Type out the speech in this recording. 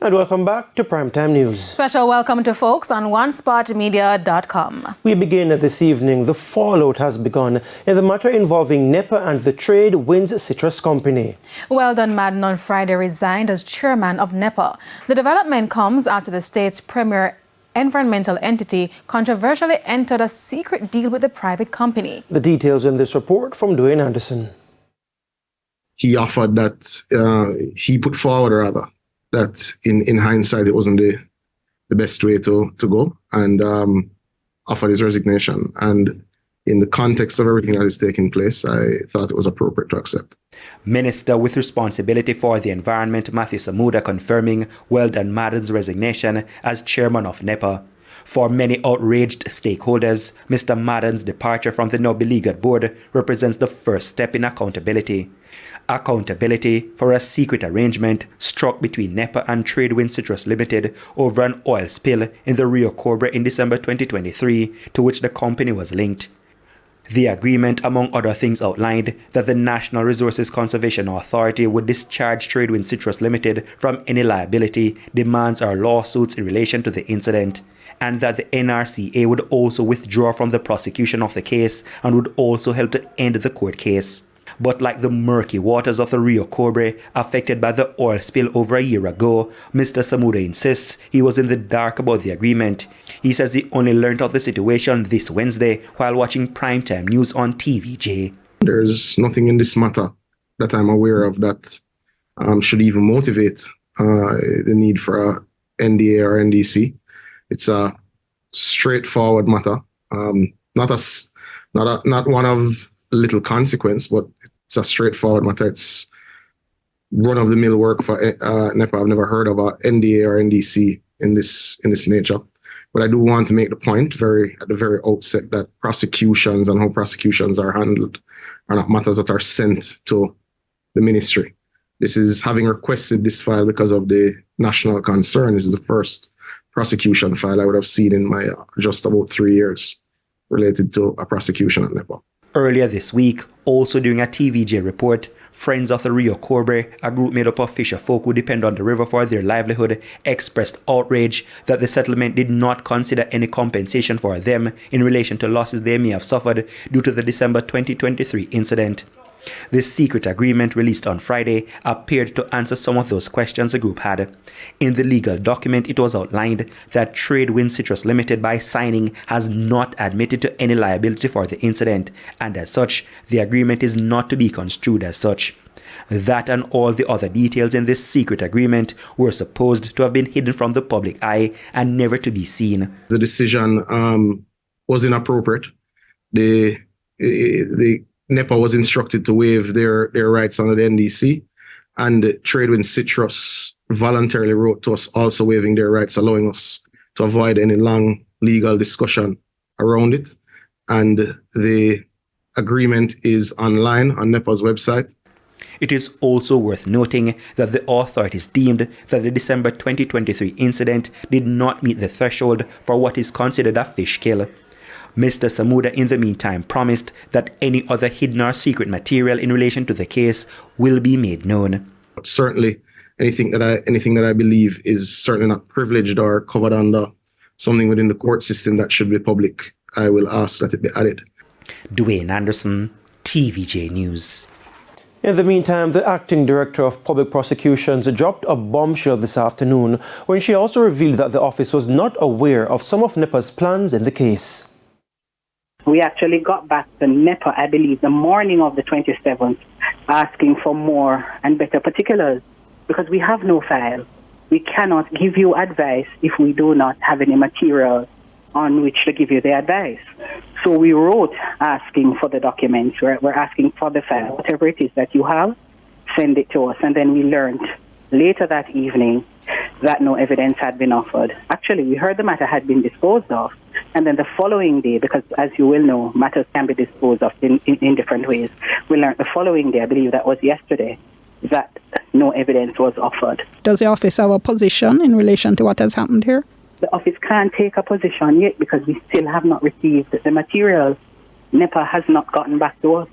And welcome back to Primetime News. Special welcome to folks on OneSpotMedia.com. We begin this evening. The fallout has begun in the matter involving NEPA and the Trade Winds Citrus Company. Weldon Maddan on Friday resigned as chairman of NEPA. The development comes after the state's premier environmental entity controversially entered a secret deal with the private company. The details in this report from Dwayne Anderson. He offered that, he put forward rather, that in hindsight, it wasn't the best way to go, and offered his resignation. And in the context of everything that is taking place, I thought it was appropriate to accept. Minister with responsibility for the environment, Matthew Samuda, confirming Weldon Maddan's resignation as chairman of NEPA. For many outraged stakeholders, Mr. Maddan's departure from the now-beleaguered board represents the first step in accountability. Accountability for a secret arrangement struck between NEPA and Trade Wind Citrus Limited over an oil spill in the Rio Cobre in December 2023, to which the company was linked. The agreement, among other things, outlined that the National Resources Conservation Authority would discharge Trade Wind Citrus Limited from any liability, demands, or lawsuits in relation to the incident, and that the NRCA would also withdraw from the prosecution of the case and would also help to end the court case. But like the murky waters of the Rio Cobre affected by the oil spill over a year ago, Mr. Samuda insists he was in the dark about the agreement. He says he only learned of the situation this Wednesday while watching Primetime News on TVJ. There's nothing in this matter that I'm aware of that should even motivate the need for a NDA or NDC. It's a straightforward matter, not one of little consequence, but it's a straightforward matter. It's run-of-the-mill work for NEPA. I've never heard of a NDA or NDC in this nature. But I do want to make the point at the very outset that prosecutions and how prosecutions are handled are not matters that are sent to the ministry. This is, having requested this file because of the national concern, this is the first prosecution file I would have seen in my just about 3 years related to a prosecution at NEPA. Earlier this week, also during a TVJ report, Friends of the Rio Cobre, a group made up of fisher folk who depend on the river for their livelihood, expressed outrage that the settlement did not consider any compensation for them in relation to losses they may have suffered due to the December 2023 incident. This secret agreement, released on Friday, appeared to answer some of those questions the group had. In the legal document, it was outlined that Trade Wind Citrus Limited, by signing, has not admitted to any liability for the incident, and as such, the agreement is not to be construed as such. That and all the other details in this secret agreement were supposed to have been hidden from the public eye and never to be seen. The decision was inappropriate. The NEPA was instructed to waive their rights under the NDC, and Trade Wind Citrus voluntarily wrote to us also waiving their rights, allowing us to avoid any long legal discussion around it. And the agreement is online on NEPA's website. It is also worth noting that the authorities deemed that the December 2023 incident did not meet the threshold for what is considered a fish kill. Mr. Samuda, in the meantime, promised that any other hidden or secret material in relation to the case will be made known. Certainly, anything that I believe is certainly not privileged or covered under something within the court system that should be public, I will ask that it be added. Dwayne Anderson, TVJ News. In the meantime, the acting director of public prosecutions dropped a bombshell this afternoon when she also revealed that the office was not aware of some of NEPA's plans in the case. We actually got back to NEPA, I believe, the morning of the 27th, asking for more and better particulars, because we have no file. We cannot give you advice if we do not have any material on which to give you the advice. So we wrote asking for the documents. We're asking for the file. Whatever it is that you have, send it to us. And then we learned later that evening that no evidence had been offered. Actually, we heard the matter had been disposed of. And then the following day, because as you will know, matters can be disposed of in different ways, we learned the following day, I believe that was yesterday, that no evidence was offered. Does the office have a position in relation to what has happened here? The office can't take a position yet because we still have not received the material. NEPA has not gotten back to us.